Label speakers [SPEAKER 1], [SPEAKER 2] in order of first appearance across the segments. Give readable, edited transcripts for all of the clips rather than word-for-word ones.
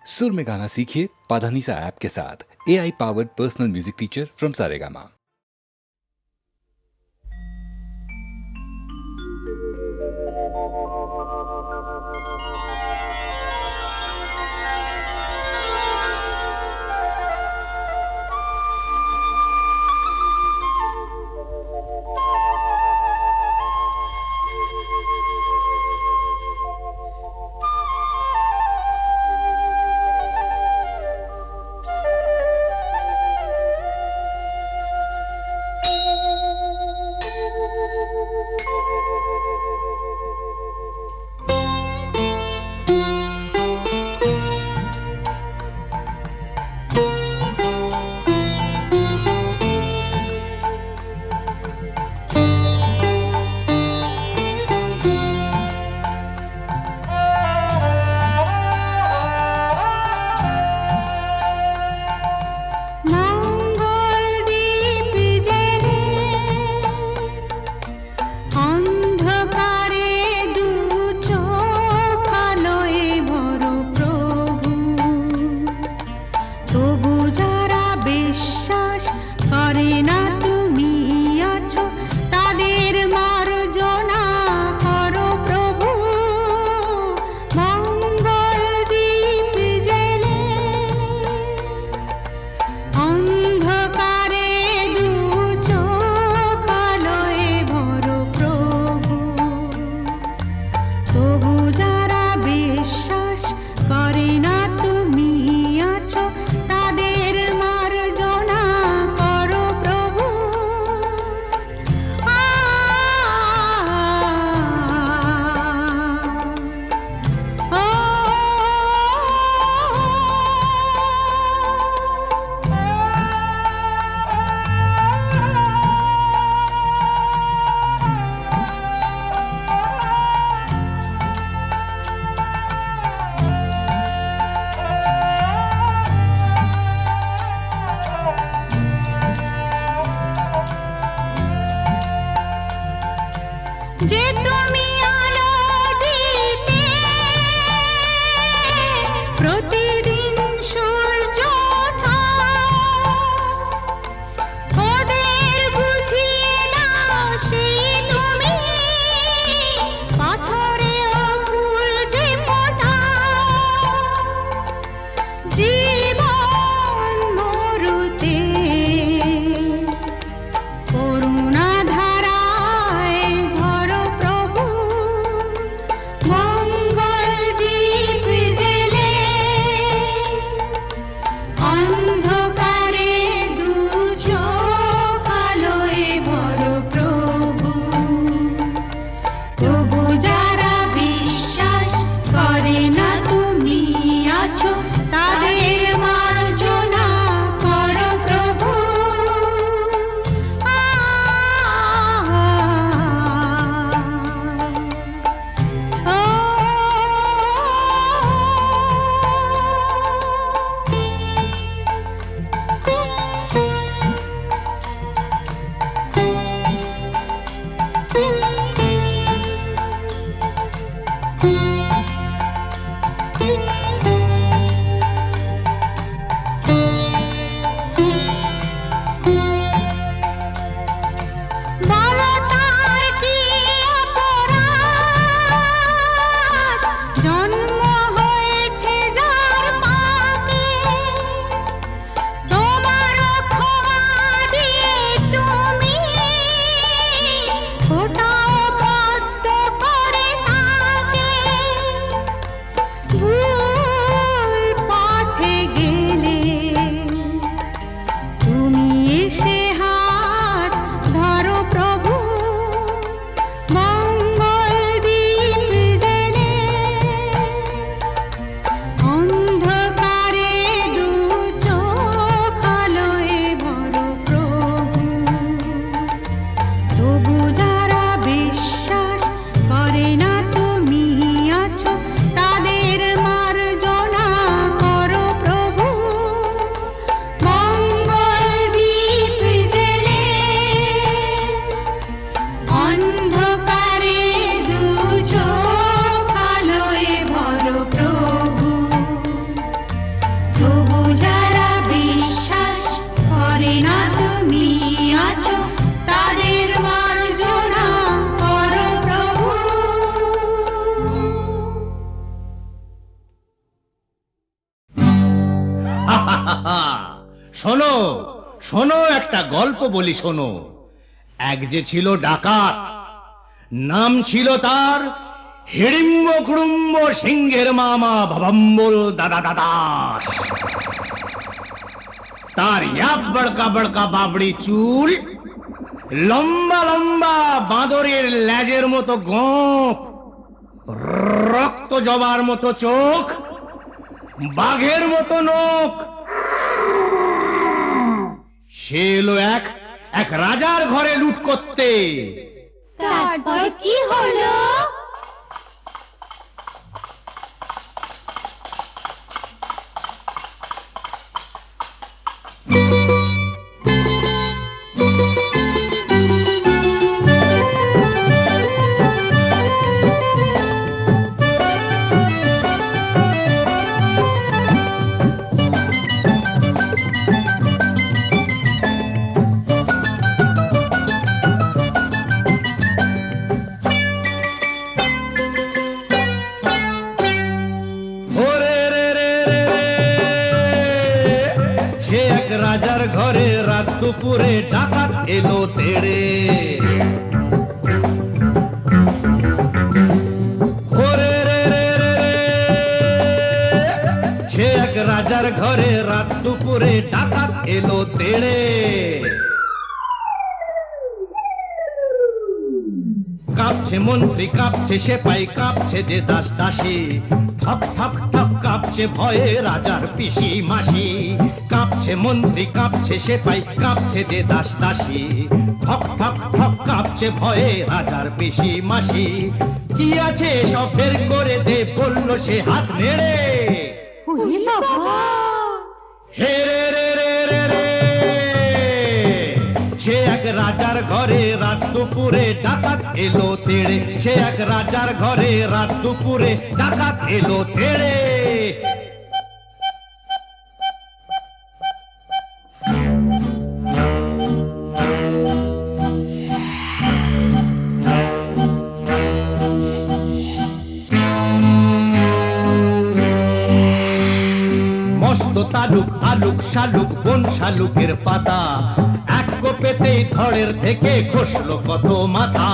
[SPEAKER 1] सुर में गाना सीखिए पाधानीसा ऐप के साथ। AI powered personal music teacher from Saregama.
[SPEAKER 2] তবু যারা বিশ্বাস করে না তুমি আছো, তাদের মার্জনা করো প্রভু।
[SPEAKER 3] শোনো শোনো, একটা গল্প বলি শোনো। এক যে ছিল ডাকাত, নাম ছিল তার হিড়িম্ব কুড়ুম্ব সিংহের মামা ভবম্বল দাদা দাদাস। তার ইয়াব বড়কা বড়কা বাবড়ি চুল, লম্বা লম্বা বাঁদরের লেজের মতো গোঁফ, রক্ত জবার মতো চোখ, বাঘের মতো নখ। সে এলো এক রাজার ঘরে লুট করতে।
[SPEAKER 2] তারপর কি হলো?
[SPEAKER 3] রাজার ঘরে রাত দুপুরে ডাকাত এলো তেড়ে। সে এক রাজার ঘরে রাত দুপুরে ডাকাত এলো তেড়ে। কাঁপছে মন্ত্রী, কাঁপছে সেপাই, কাঁপছে যে দাস দাসী। ঠপ ঠপ ঠপ কাঁপছে ভয়ে রাজার পিসি মাসি। কাঁপছে মন্ত্রী, কাঁপছে সেপাই, কাঁপছে যে দাস দাসী। ঠক ঠক ঠক কাঁপছে ভয়ে রাজার পিসি মাসি। কি আছে সব বের করে দে, বলল সে হাত নেড়ে। হে রে রে রে রে রে, সে এক রাজার ঘরে রাত দুপুরে ডাকাত এলো তেড়ে। সে এক রাজার ঘরে রাত দুপুরে ডাকাত এলো তেড়ে। মস্ত তালুক আলুক শালুক বন শালুকের পাতা, এক কোপেতেই ধড়ের থেকে খসলো কত মাথা।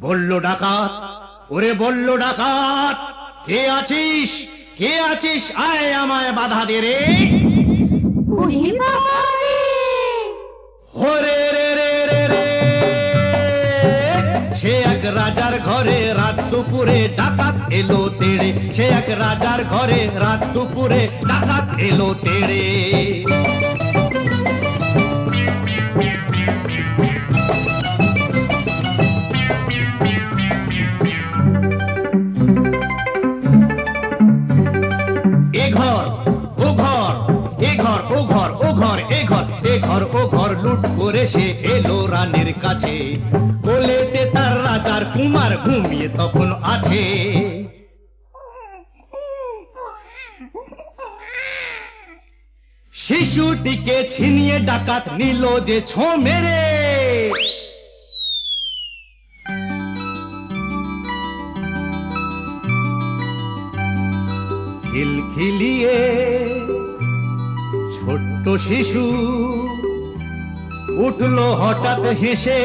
[SPEAKER 3] বলল ডাকাত, ওরে বলল ডাকাত, কে আছিস কে আছিস, আয় আমায় বাধা দে রে। হরে রে রে রে রে, সে এক রাজার ঘরে রাত দুপুরে ডাকাত এলো তেড়ে। সে এক রাজার ঘরে রাত দুপুরে ডাকাত এলো তেড়ে। এ ঘর ও ঘর, এ ঘর ও ঘর, ও ঘর এ ঘর, এ ঘর ও ঘর লুট করে সে এলো রানীর কাছে। কোলেতে তার রাজার কুমার ঘুমিয়ে তখন আছে। শিশুটিকে ছিনিয়ে ডাকাত নিল যে ছো মেরে। খিলখিলিয়ে ছোট্ট শিশু উঠলো হঠাৎ হেসে।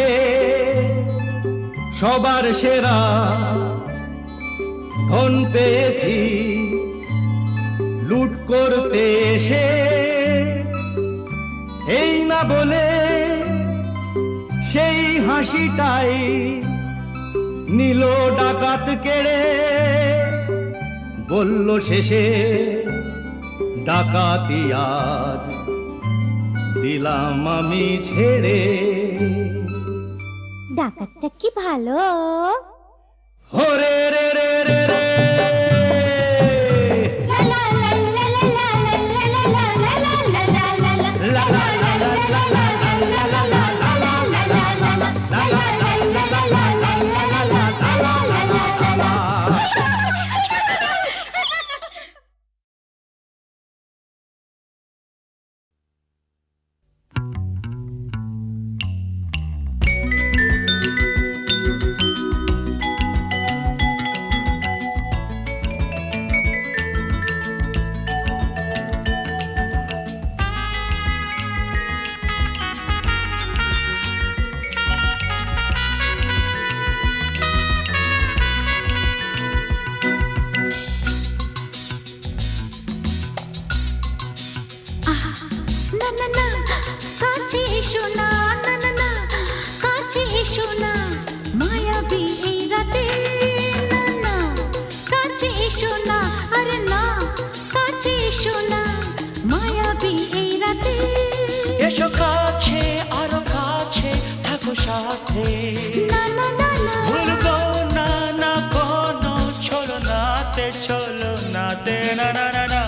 [SPEAKER 3] সবার সেরা ধন পেয়েছি লুট করতে এসে। এই না বলে সেই হাসিটাই নিল ডাকাত কেড়ে। বলল শেষে ডাকাতি আজ দিলাম আমি ছেড়ে।
[SPEAKER 4] ডাকাতটা কি ভালো।
[SPEAKER 3] হরে রে রে রে রে,
[SPEAKER 2] এসো না আরে না কাছে এসো না মায়াবী এই রাতে
[SPEAKER 4] এসো কাছে আরো কাছে থাকো সাথে
[SPEAKER 2] না না না না
[SPEAKER 4] ভুলবো না না কোনো ছলনাতে চলো নাতে না না না না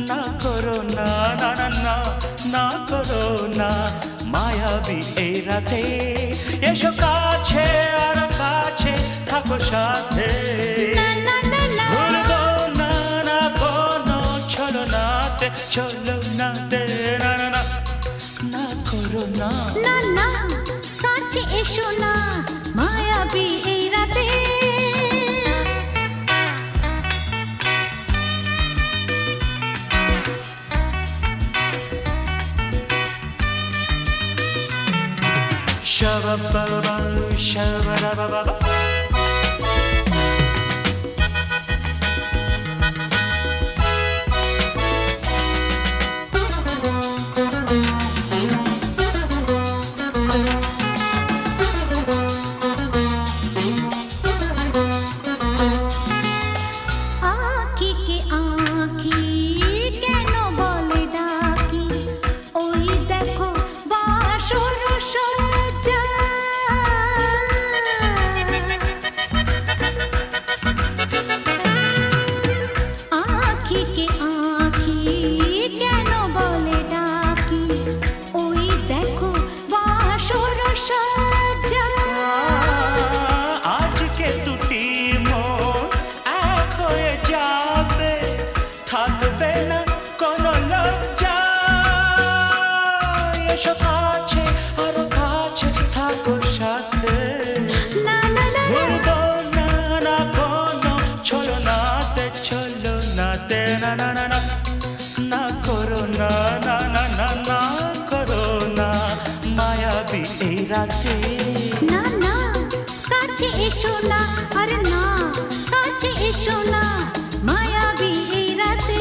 [SPEAKER 4] না করো না না না না না করো না মায়াবী এই রাতে এসো কাছে আরো কাছে থাকো সাথে
[SPEAKER 2] না না না না
[SPEAKER 4] ভুলবো না না কোনো ছলনাতে চলো নাতে না না না না করো না
[SPEAKER 2] না না কাছে এসো না মায়াবী এই রাতে
[SPEAKER 4] Shabba-ba-ba, shabba-da-ba-ba-ba.
[SPEAKER 2] আঁখিকে আঁখি কেন বলে ডাকি ওই দেখো বাসর সজ্জা আঁখিকে আঁখি কেন বলে ডাকি ওই দেখো বাসর সজ্জা
[SPEAKER 4] আজকে দুটি মন এক হয়ে যাবে থাকবে না কোনো লজ্জা এসো কাছে আরো কাছে থাকো সাথে
[SPEAKER 2] না না না
[SPEAKER 4] ভুলবো না না কোনো ছলনাতে চলো নাতে না না না না না করো না না না না না করো না মায়াবী এই রাতে
[SPEAKER 2] না না কাছে এসো না আরে না কাছে এসো না মায়াবী এই রাতে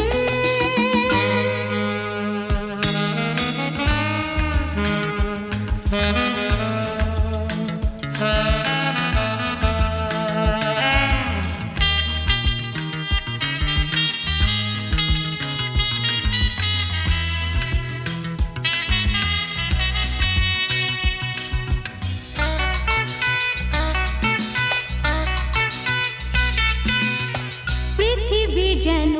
[SPEAKER 2] পৃথিবী যেন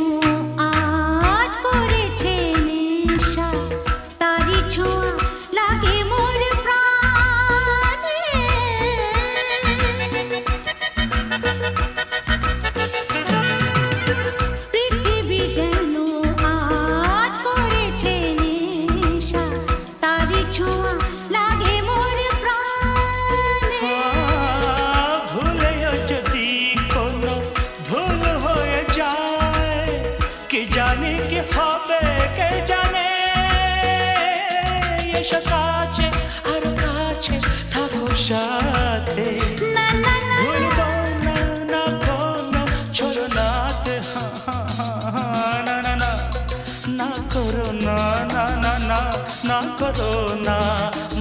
[SPEAKER 2] আজ করেছে নেশা তারি ছোঁয়া লাগে মোর প্রাণে পৃথিবী যেন আজ করেছে নেশা তারি ছোঁয়া লাগে মোর প্রাণে
[SPEAKER 4] ভুলেও যদি কোনো ভুল হয়ে যায় কি জানি কি হবে কে জানে এসো কাছে আরো কাছে থাকো সাথে
[SPEAKER 2] না না না
[SPEAKER 4] ভুলবো না না কোনো ছলনাতে না না না না করো না না না না না করো না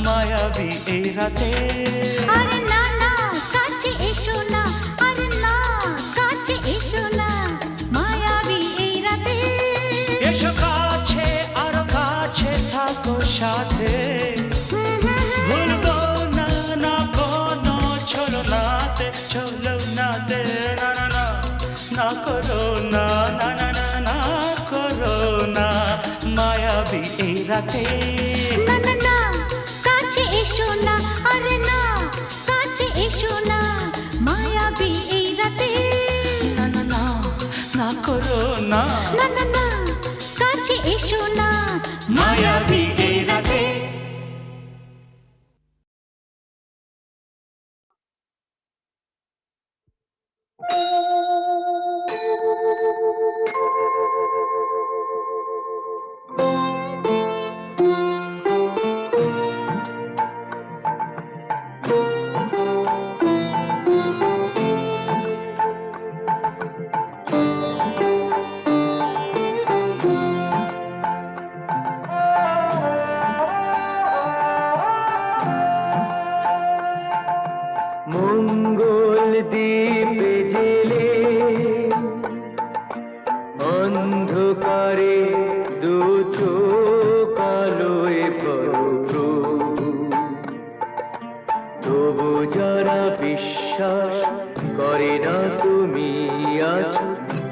[SPEAKER 4] মায়াবী এই রাতে
[SPEAKER 2] আরে না না কাছে এসো না আরে না কাছে এসো না মায়াবী এই রাতে
[SPEAKER 4] এসো কাছে আরো কাছে থাকো সাথে ভুলবো না না কোনো ছলনাতে চলো নাতে না না না না করো না না না না না করো না মায়াবী এই রাতে
[SPEAKER 2] না না না কাছে এসো না আরে না কাছে এসো না মায়াবী এই রাতে
[SPEAKER 4] না না না না করো না
[SPEAKER 2] না না না কাছে এসো না
[SPEAKER 4] মায়াবী এই রাতে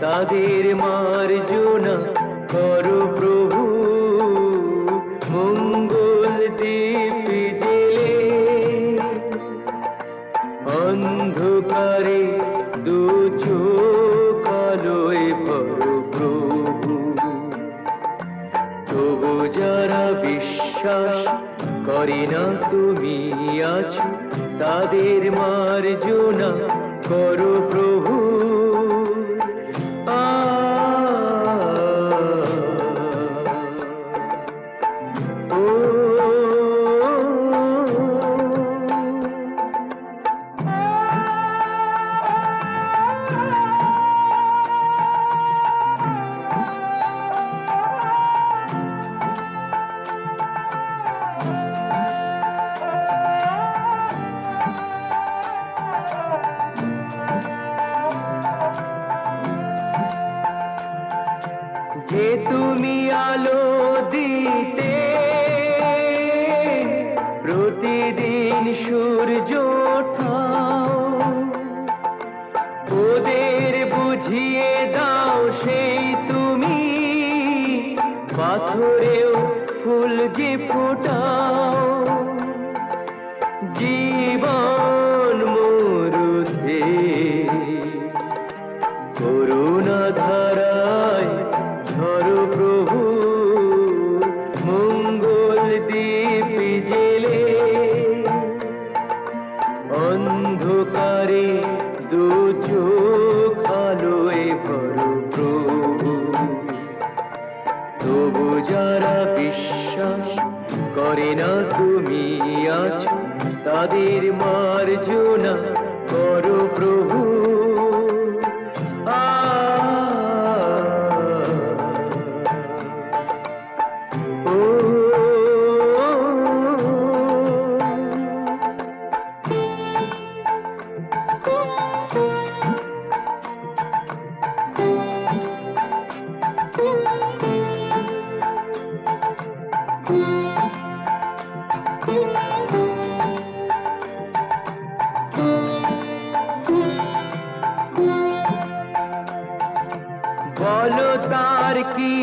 [SPEAKER 5] তাদের মার্জনা করো প্রভু, মঙ্গল দীপ জেলে অন্ধকারে দু চোখ আলোয় ভরো প্রভু। তবু যারা বিশ্বাস করে না তুমি আছো, তাদের মার্জনা করো প্রভু। যে তুমি আলো দিতে প্রতিদিন সূর্য ওঠাও, ওদের বুঝিয়ে দাও সেই তুমি পাথরেও ফুল যে ফোটাও। জীবন মরুতে করুণা ধারায় ধরো প্রভু, মঙ্গল দীপ জেলে অন্ধকারে দু চোখ আলোয় ভরো প্রভু। তবু যারা বিশ্বাস করে না তুমি আছো, তাদের মার্জনা করো প্রভু। বলো তার কি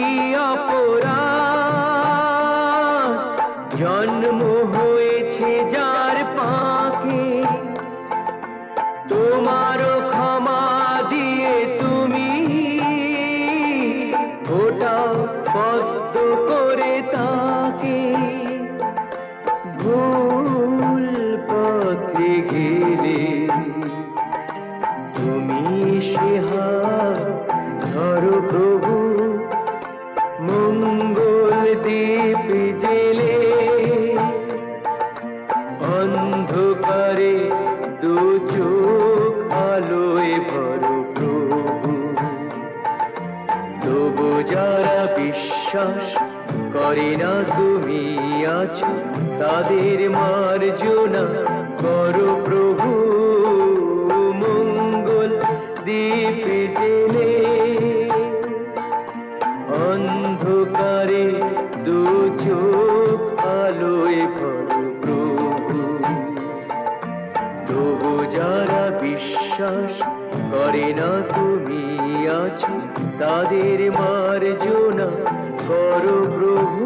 [SPEAKER 5] অপরাধ, জন্ম হয়েছে যার পাকে, তোমারও ক্ষমা দিয়ে তুমি ওটাও পদ্ম করে তাকে। ভুল পথে গেলে তুমি সে হাত ধরো প্রভু, মঙ্গল দীপ জেলে অন্ধকারে দু চোখ আলোয় ভরো প্রভু। তবু যারা বিশ্বাস করে না তুমি আছো, তাদের মার্জনা করো প্রভু, মঙ্গল দীপ জেলে অন্ধকারে দু চোখ আলোয় ভরো প্রভু। তবু যারা বিশ্বাস করে না তুমি আছো, তাদের মার্জনা করো প্রভু।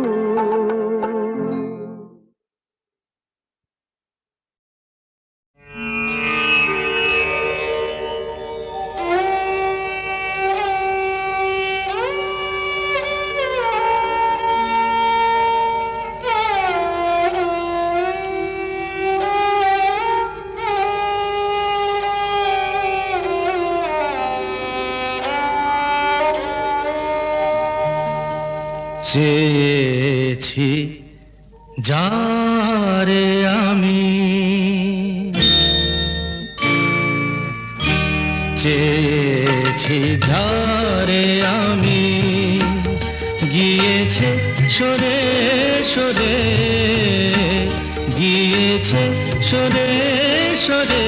[SPEAKER 4] চেয়েছি যারে আমি, চেয়েছি যারে আমি, গিয়েছে সরে সরে, গিয়েছে সরে সরে,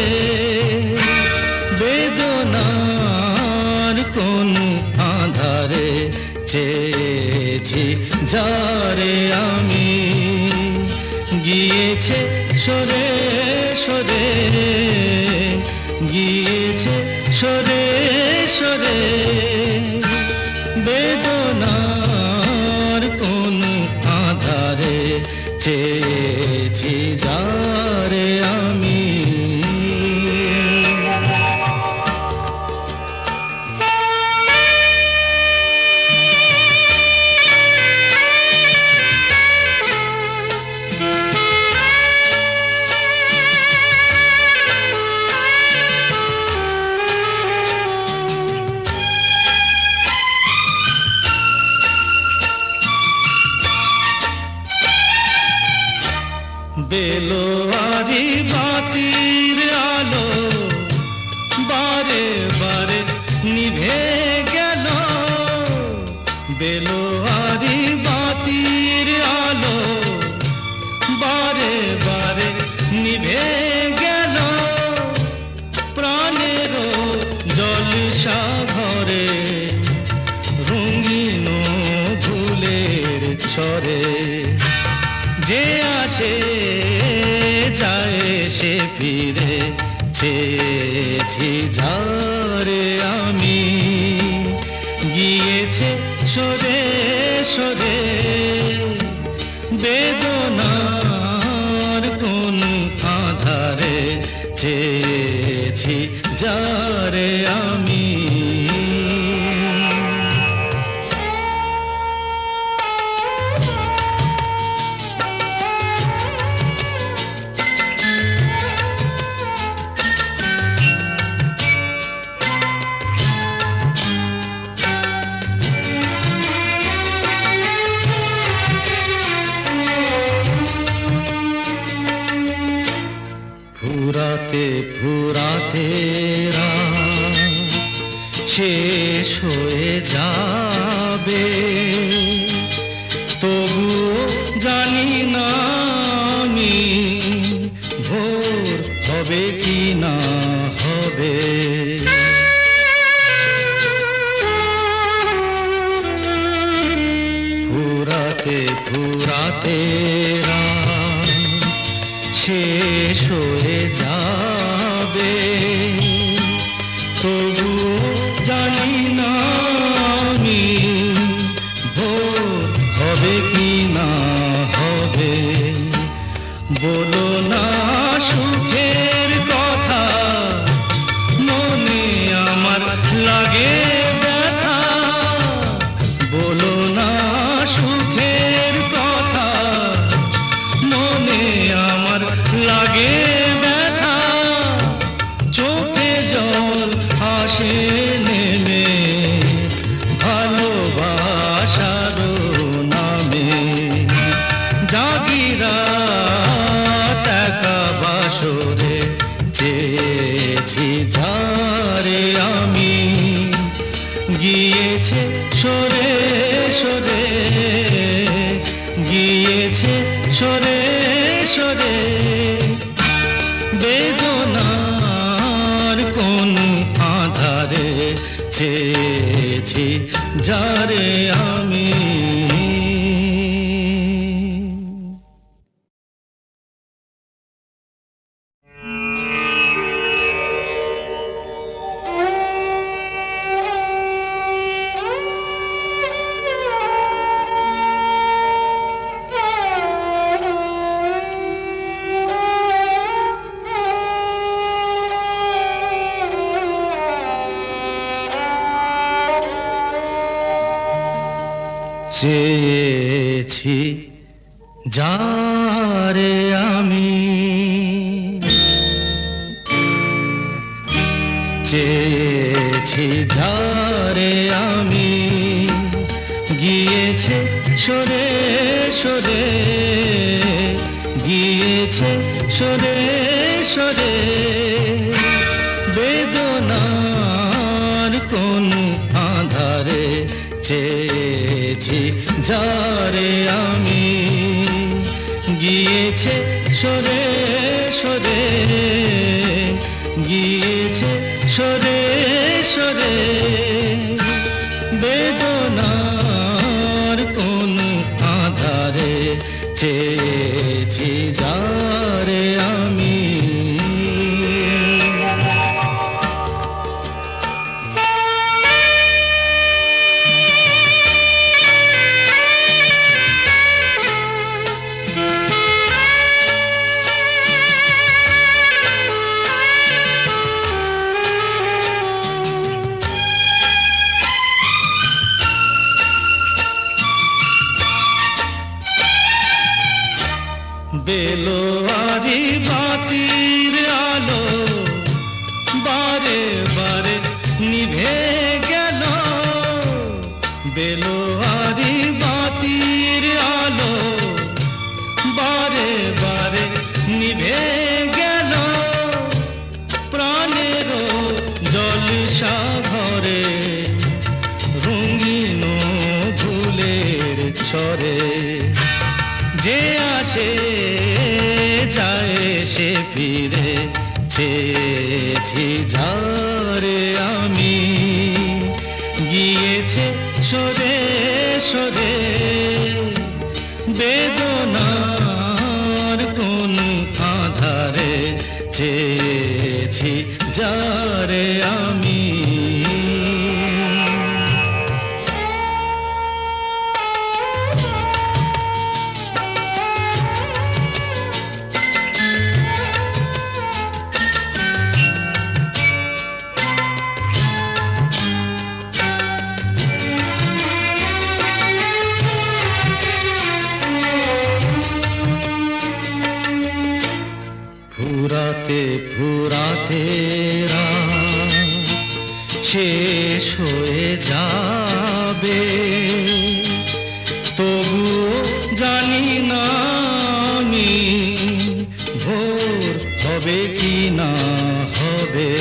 [SPEAKER 4] বেদনার কোন আধারে চেয়েছি যারে আমি, গিয়েছে সরে সরে, গিয়েছে সরে সরে।
[SPEAKER 3] চেয়েছি যারে আমি। বেলোয়ারি বাতির আলো বারে বারে নিভে গেল, বেলোয়ারি বাতির আলো বারে বারে নিভে গেল, প্রাণের জলসা ঘরে রঙিন ফুলের ছড়ে, যে আসে যায় সে ফিরে, চেয়েছি যারে আমি, গিয়েছে সরে সরে বেদনার কোন আধারে, চেয়েছি যারে আমি। ফুরাতে ফুরাতে রাত শেষ হয়ে যাবে, তবুও জানি না আমি ভোর হবে কি না হবে। ফুরাতে ফুরাতে রাত শেষ হয়ে যাবে, তবু জানি না আমি ভোর হবে কি না হবে। বলো না সুখের কথা, মনে আমার লাগে ব্যথা, বলো না সুখের কথা, মনে আমার লাগে ব্যথা, চোখে জল আসে নেমে ভালোবাসার নামে, জাগিরা টাকা বাসরে চেয়েছি যারে আমি, গিয়েছে সরে সরে, গিয়েছে সরে সরে, বেদনার কোন আধারে, চেয়েছি যারে আমি। চেয়েছি যারে আমি, চেয়েছি যারে আমি, গিয়েছে সরে সরে, গিয়েছে সরে সরে, বেদনার কোন আধারে, চেয়েছি যারে আমি, গিয়েছে সরে সরে, গিয়েছে সরে সরে, বেদনার কোন আধারে, চেয়েছি যারে আমি। বেলোয়ারি বাতির আলো বারে বারে নিভে গেল, প্রাণেরও জলসা ঘরে রঙিন ফুলের ছড়ে। যে আসে যায় সে ফিরে, চেয়েছি যারে আমি, গিয়েছে সরে সরে বেদনার কোন আধারে, চেয়েছি যারে আমি। ফুরাতে ফুরাতে রাত শেষ হয়ে যাবে, তবুও জানি না আমি ভোর হবে কি না হবে।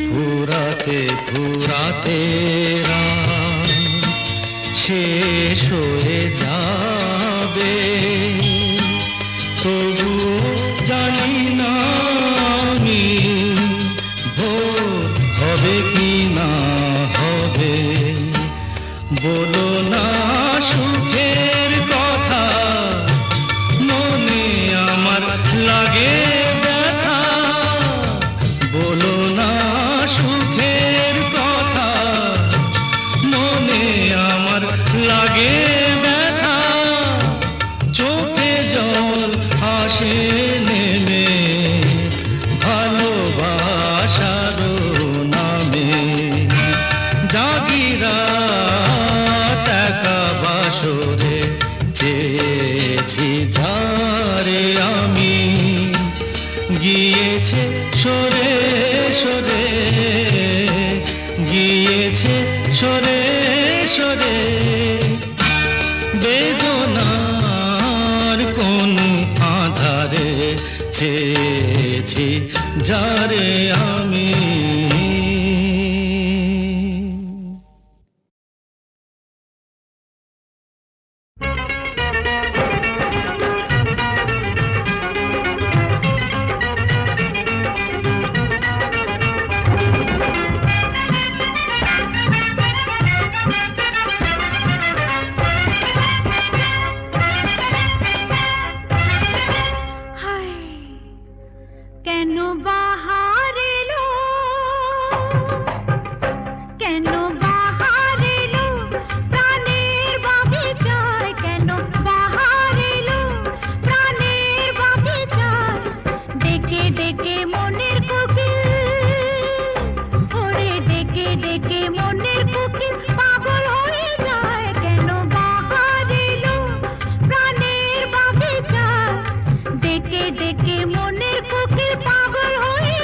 [SPEAKER 3] ফুরাতে ফুরাতে রাত শেষ হয়ে যাবে, তবু জানি না আমি ভোর হবে কি না হবে। বলো না সুখের কথা, মনে আমার লাগে ব্যথা। বলো না সুখের কথা, মনে আমার লাগে ব্যথা। চোখে জল আসে নেমে ভালোবাসার নামে, জাগিরা টাকা বাসরে চেয়েছি যারে আমি, গিয়েছে সরে সরে, গিয়েছে সরে সরে বেদনার কোন আধারে, চেয়েছি যারে আমি।
[SPEAKER 2] কেন বাহার এলো, কেন বাহার এলো প্রাণের বাগিচায়, কেন বাহার এলো প্রাণের বাগিচায়। ডেকে ডেকে মনের কোকিল, ওরে ডেকে ডেকে মনের কোকিল পাগল হয়ে যায়। কেন বাহার এলো প্রাণের বাগিচায়, ডেকে ডেকে মনের কোকিল পাগল হয়ে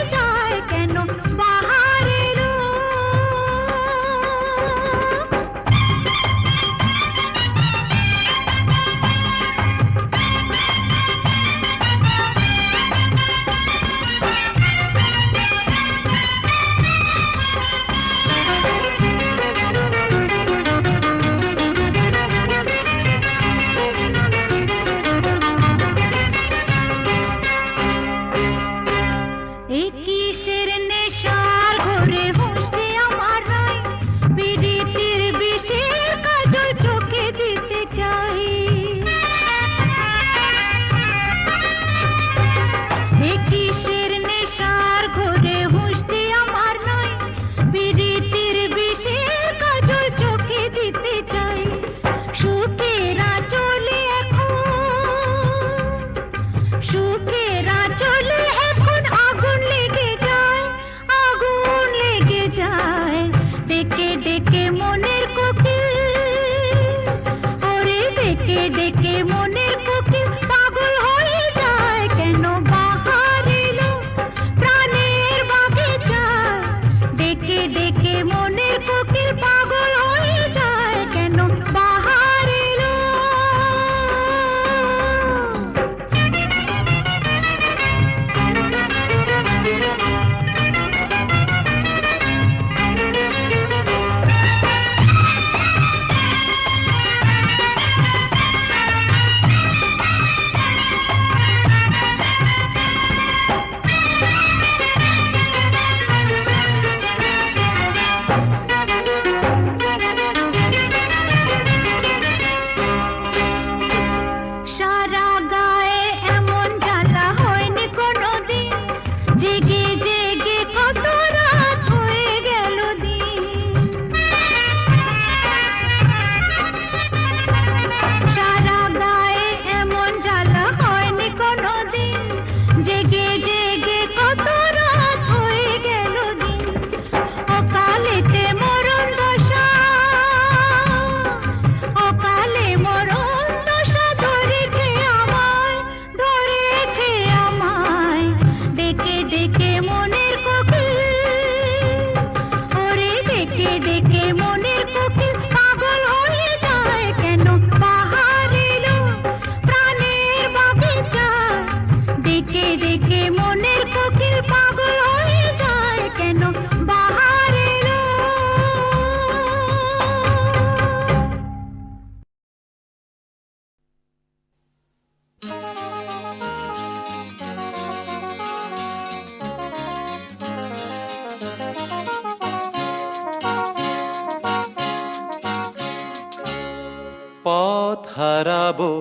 [SPEAKER 4] পথ হারাবো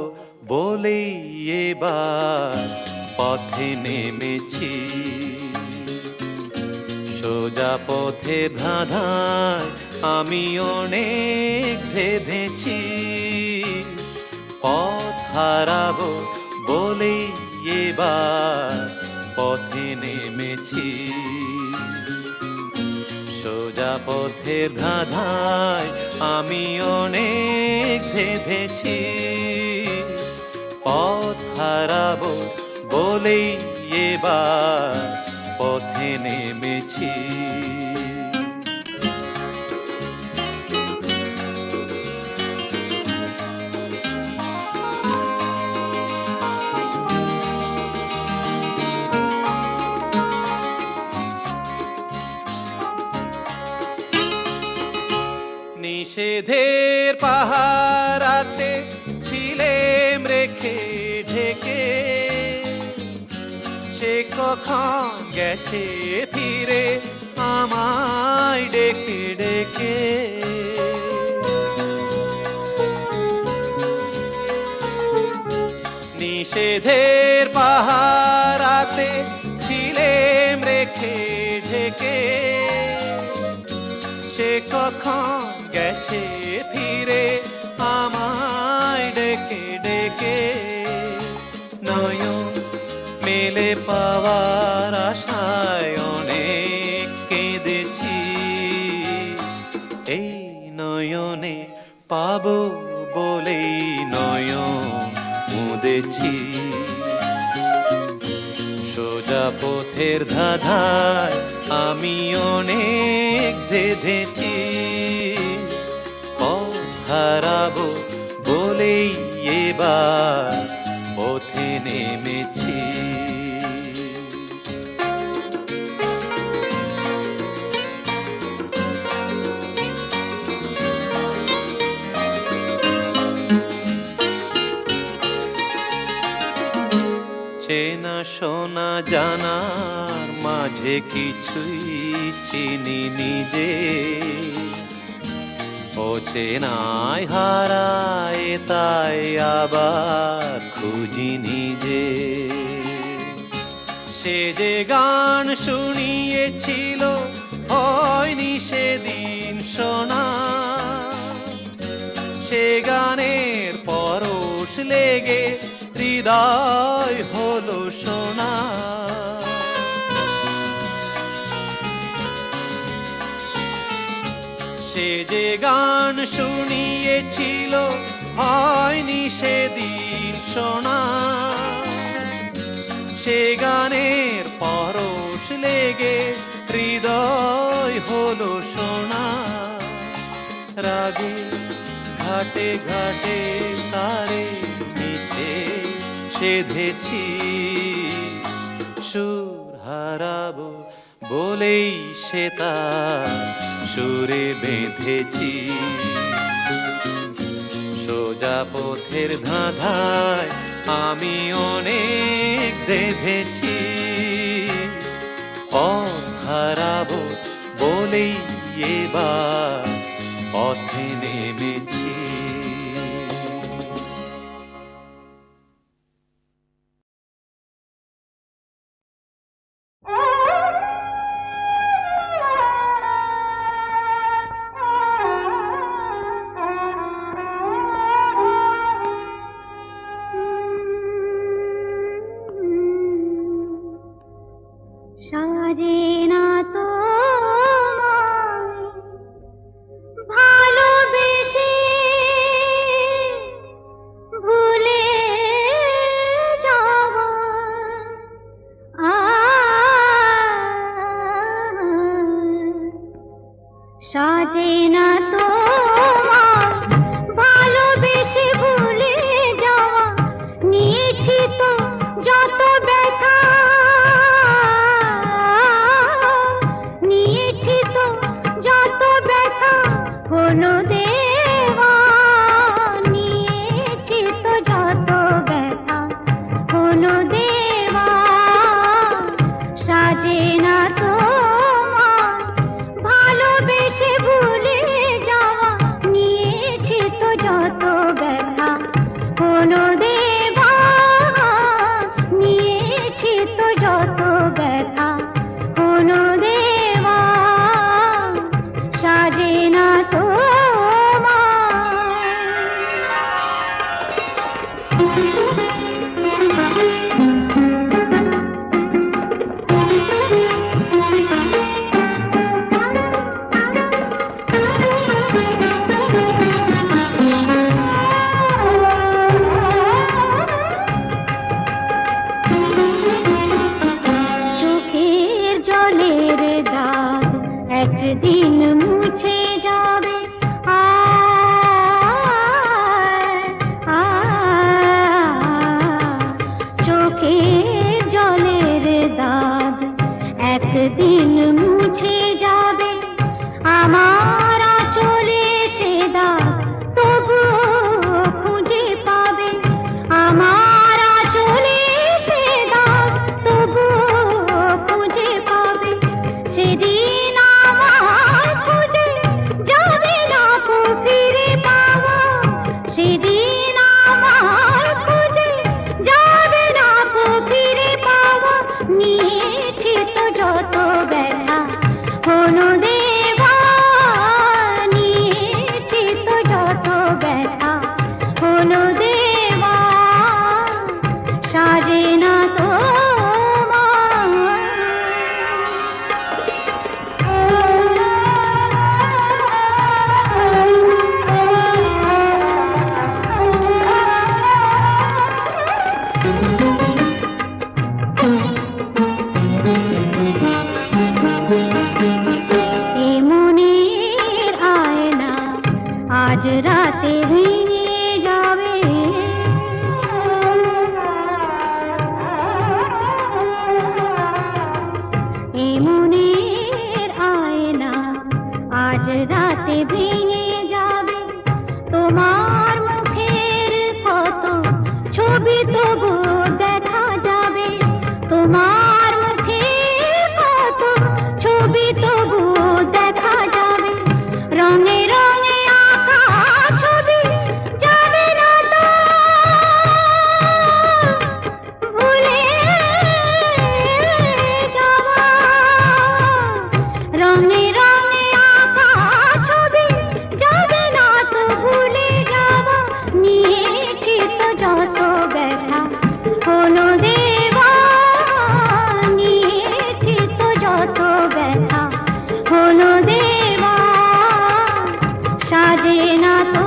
[SPEAKER 4] বলেই এবার পথে নেমেছি, সোজা পথে ধাঁধায় আমি অনেক ধেঁধেছি। পথ হারাবো বলেই এবার পথে নেমেছি, সোজা পথের ধাঁধায় আমি অনেক ধেঁধেছি। পথ হারাবো বলেই এবার পথে নেমেছি। নিষেধের পাহারাতে ছিলেম রেখে ঢেকে, সে কখন গেছে ফিরে আমায় ডেকে ডেকে। নিষেধের পাহারাতে ছিলেম রেখে ঢেকে, সে কখন গেছে ফিরে আমায় ডেকে ডেকে। নয়ন মেলে পাওয়ার আশায় অনেক কেঁদেছি, এই নয়নে পাবো বলেই নয়ন মুদেছি। সোজা পথের ধাঁধায় আমি অনেক ধেঁধেছি। পথ হারাবো বলেই এবার পথে নেমেছি। চেনা শোনা জানার মাঝে কিছুই চিনি নিজে, অচেনায় হারায় তাই আবার খুঁজি নিজে। সে যে গান শুনিয়েছিল হয়নি সেদিন শোনা, সে গানের পরশ লেগে হৃদয় হলো সোনা। সে যে গান শুনিয়েছিল হয়নি সেদিন শোনা, সে গানের পরশ লেগে হৃদয় হলো সোনা। রাগে ঘাটে ঘাটে তারে মিছে সেধেছি, সুর হারাবো বলেই সে তার সুরে বেঁধেছি। সোজা পথের ধাঁধায় আমি অনেক ধেঁধেছি। পথ হারাবো বলেই এবার পথে নেমেছি।
[SPEAKER 2] সাজে না তোমায় ভালোবেসে ভুলে যাওয়া, সাজে না তোমায় ভালোবেসে ভুলে যাওয়া, নিয়েছি তো যত ব্যথা, নিয়েছি তো যত ব্যথা হলো দেওয়া, নিয়েছি তো যত ব্যথা হলো দেওয়া। সাজে না তোমায় ভালোবেসে ভুলে একদিন মুছে যাবে চোখের জলের দাগ একদিন মুছে যাবে আমার আঁচলে সে দাগ তবুও খুঁজে পাবে আমার আঁচলে সে দাগ তবুও খুঁজে পাবে সেদিন আমার খুঁজে যাবে না কো ফিরে পাওয়া সেদিন আমার খুঁজে যাবে না কো ফিরে পাওয়া নিয়েছি তো যত ব্যথা কোনো দেবা নিয়েছি তো যত ব্যথা কোনো দেবা সাজে না তো মনের আয়না আজ রাতে ভেঙে যাবে মনের আয়না আজ রাতে ভেঙে যাবে তোমার মুখের কত ছবি তবু দেখা যাবে তোমার মুখের কত ছবি তবু দেখা যাবে রঙে রঙে আঁকা ছবি যাবে না তো ভুলে যাওয়া রঙে রঙে আঁকা ছবি যাবে না তো ভুলে যাওয়া নিয়েছি তো যত ব্যথা কোনো দেবা নিয়েছি তো যত ব্যথা কোনো দেবা সাজে না তো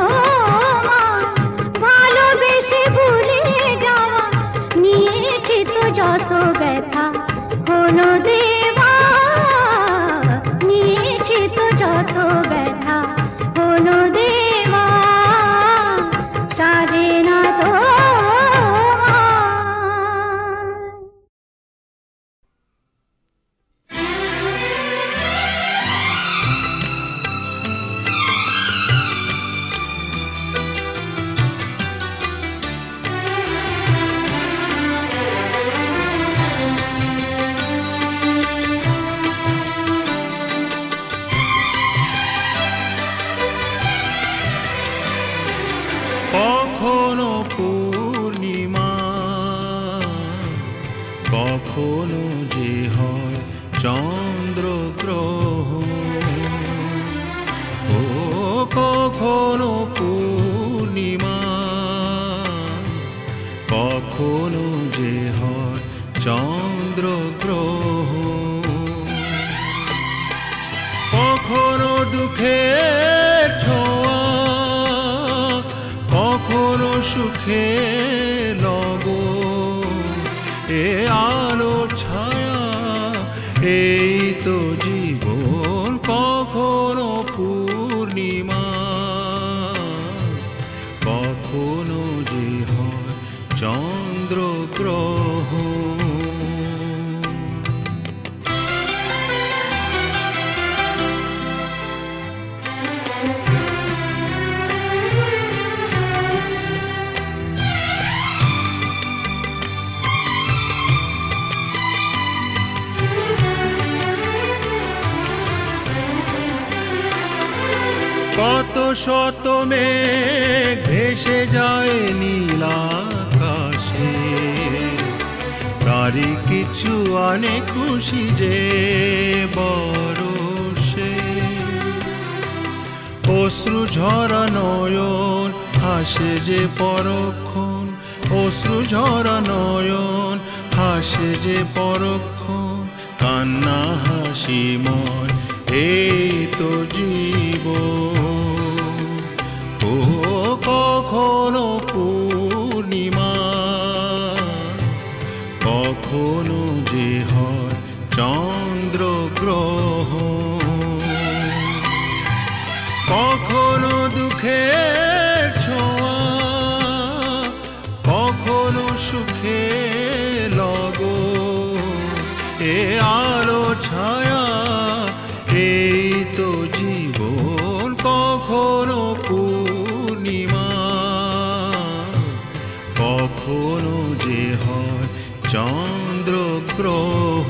[SPEAKER 2] ভালোবেসে ভুলে যাওয়া নিয়েছি তো যত ব্যথা কোনো দেবা নিয়েছি তো যত ব্যথা কোনো দেবা সাজে না তো
[SPEAKER 6] কখনো পূর্ণিমা কখনো যে হয় চন্দ্রগ্রহণ ও কখনো পূর্ণিমা কখনো যে হয় চন্দ্রগ্রহণ কখনো দুঃখের ছোঁয়া কখনো সুখে লগন এ আলো ছায়া এই তো জীবন কখনো পূর্ণিমা কখনো যে হয় চন্দ্রগ্রহণ কত শত মেঘ ভেসে যায় নীল আকাশে তারই কিছু আনে খুশি যে বরষে অশ্রু ঝরা নয়ন হাসে যে পরক্ষণ অশ্রু ঝরা নয়ন হাসে যে পরক্ষণ কান্না হাসিময় এই তো জীবন ও কখনো পূর্ণিমা কখনো যে হয় চন্দ্রগ্রহণ এ আলো ছায়া এই তো জীবন কখনো পূর্ণিমা কখনো যে হয় চন্দ্রগ্রহ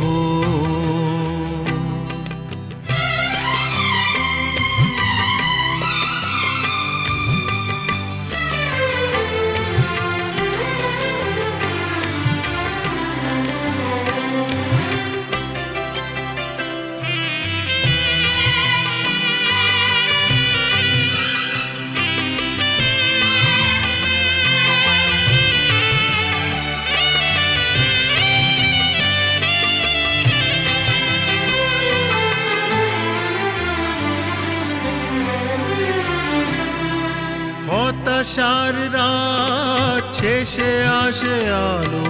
[SPEAKER 6] হতাশার রাত শেষে আসে আলো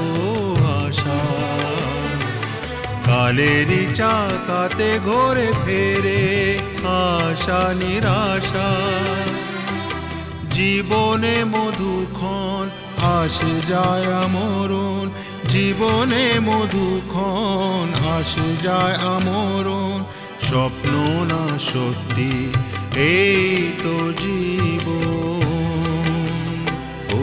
[SPEAKER 6] আশা কালেরই চাকাতে ঘোরে ফেরে আশা নিরাশা জীবনে মধুক্ষণ আসে যায় আমরণ জীবনে মধুক্ষণ আসে যায় আমরণ স্বপ্ন না সত্যি এই তো জীবন ও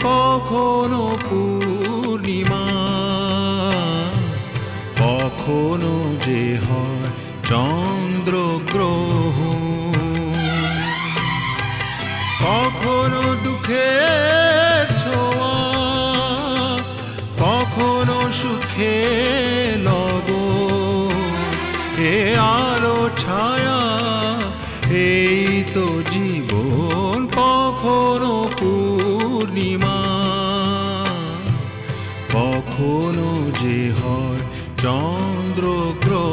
[SPEAKER 6] কখনো পূর্ণিমা কখনো যে হয় চন্দ্রগ্রহণ কখনো দুঃখের ছোঁয়া কখনো সুখে লগন এ আলো ছায়া এই তো জীবন কখনো পূর্ণিমা কখনো যে হয় চন্দ্রগ্রহণ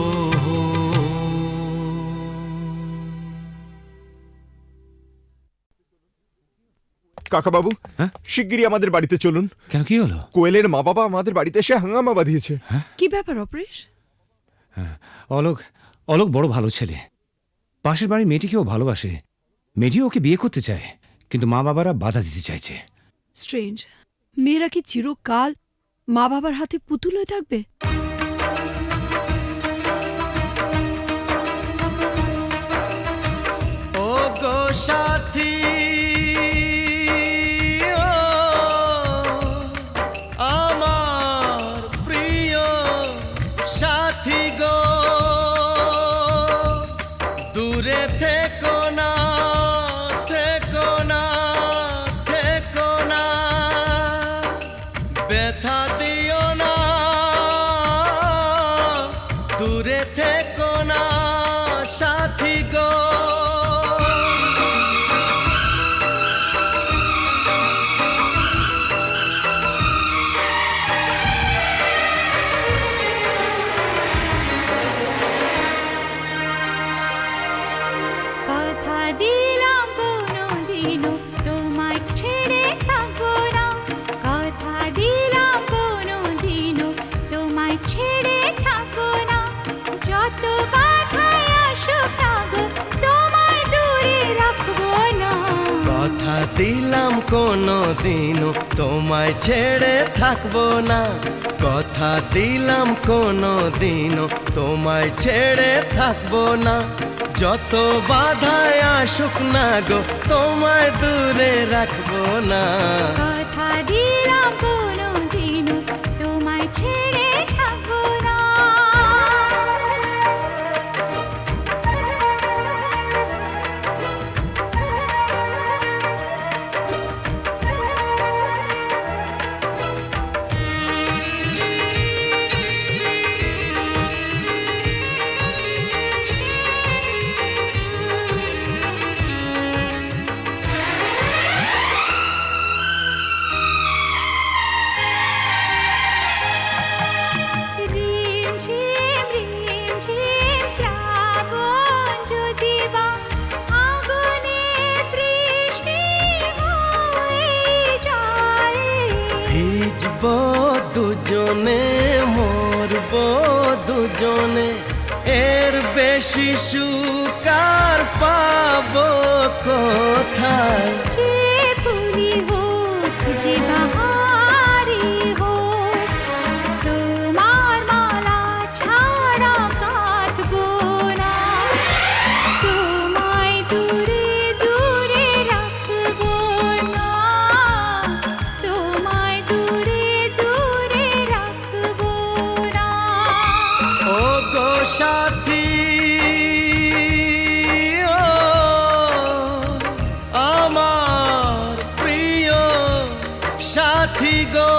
[SPEAKER 7] কাকাবাবু,
[SPEAKER 8] হ্যাঁ?
[SPEAKER 7] শিগগিরই আমাদের বাড়িতে চলুন।
[SPEAKER 8] কেন কি হলো?
[SPEAKER 7] কোয়েলের মা বাবা আমাদের বাড়িতে এসে হাঙ্গামা বাঁধিয়েছে।
[SPEAKER 9] কি ব্যাপার অপরেশ?
[SPEAKER 8] অলোক অলোক বড় ভালো ছেলে, পাশের বাড়ির মেয়েটিকেও ভালোবাসে, মেয়েটিও ওকে বিয়ে করতে চায়, কিন্তু মা বাবারা বাধা দিতে চাইছে।
[SPEAKER 9] স্ট্রেঞ্জ, মেয়েরা কি চিরকাল মা বাবার হাতে পুতুল হয়ে থাকবে?
[SPEAKER 4] ও গো সাথী ও আমার প্রিয় সাথী গো দূরে থেকো না থেকো না থেকো না ব্যথা দিও না দূরে থেকো না সাথী গো
[SPEAKER 2] কথা দিলাম কোনোদিনও তোমায় ছেড়ে থাকবো না কথা দিলাম কোনোদিনও তোমায় ছেড়ে থাকবো না যত বাধাই আসুক না গো তোমায় দূরে রাখবো না
[SPEAKER 4] কথা দিলাম কোনো দিনও তোমায় ছেড়ে থাকবো না কথা দিলাম কোনো দিনও তোমায় ছেড়ে থাকবো না যত বাধায় আসুক না গো তোমায় দূরে রাখবো না
[SPEAKER 2] কথা দিলাম কোনোদিনও তোমায় ছেড়ে থাকবো না
[SPEAKER 4] ভিজবো দুজনে মরবো দুজনে এর বেশি সুখ আর পাবো কোথায়
[SPEAKER 2] যে ফুলি হোক যে বাহারি হোক তোমার মালা
[SPEAKER 4] সাথী ও আমার প্রিয় সাথী গো,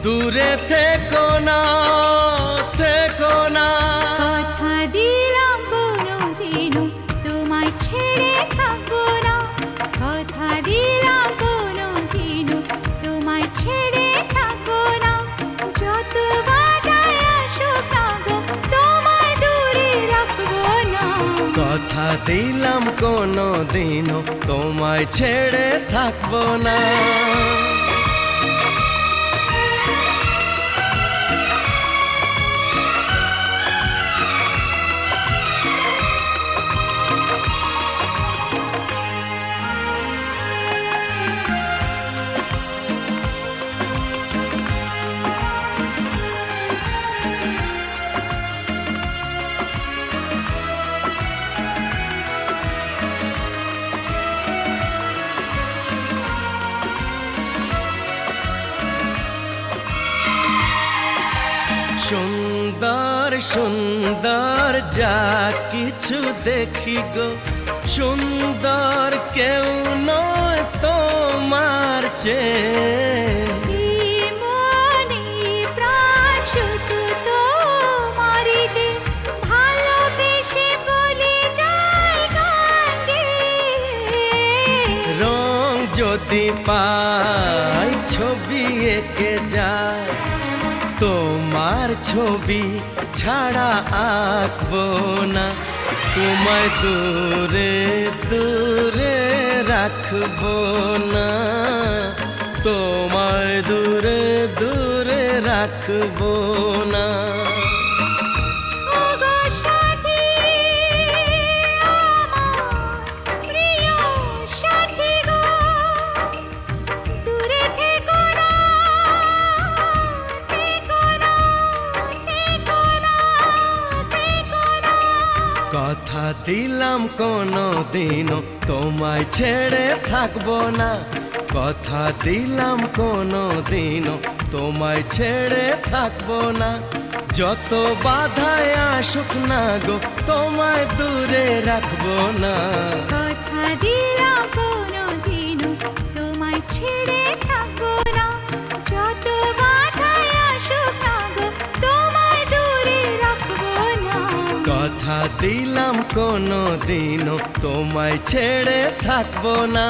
[SPEAKER 4] দূরে থেকো না, থেকো না।
[SPEAKER 2] কথা দিলাম কোনোদিনও তোমায় ছেড়ে থাকবো না, কথা দিলাম কোনোদিনও তোমায় ছেড়ে থাকবো না, যত বাধায় আসুক না গো তোমায় দূরে রাখবো না।
[SPEAKER 4] কথা দিলাম কোনো দিনও তোমায় ছেড়ে থাকবো না। সুন্দর সুন্দর যা কিছু দেখি গো, সুন্দর কেউ নয় তোমার চেয়ে।
[SPEAKER 2] এই মনে প্রাণ শুধু তোমারই যে, ভালোবেসে বলে যায় গান গেয়ে।
[SPEAKER 4] রং যদি পাই ছবি এঁকে যায়, তোমার ছবি ছাড়া আঁকবো না। তোমায় দূরে দূরে রাখবো না, তোমায় দূরে দূরে রাখবো না।
[SPEAKER 2] ওগো সাথী আমার প্রিয় সাথী গো, দূরে থেকো না, থেকো না, থেকো না, থেকো না।
[SPEAKER 4] কথা দিলাম কোনো দিনও তোমায় ছেড়ে থাকবো না, কথা দিলাম কোনো দিনও তোমায় ছেড়ে থাকবো না, যত বাধায় আসুক না গো তোমায় দূরে রাখবো না।
[SPEAKER 2] কথা দিলাম কোনোদিনও তোমায় ছেড়ে থাকবো না, যত বাধায় আসুক না গো তোমায় দূরে রাখবো না।
[SPEAKER 4] কথা দিলাম কোনো দিনও তোমায় ছেড়ে থাকবো না।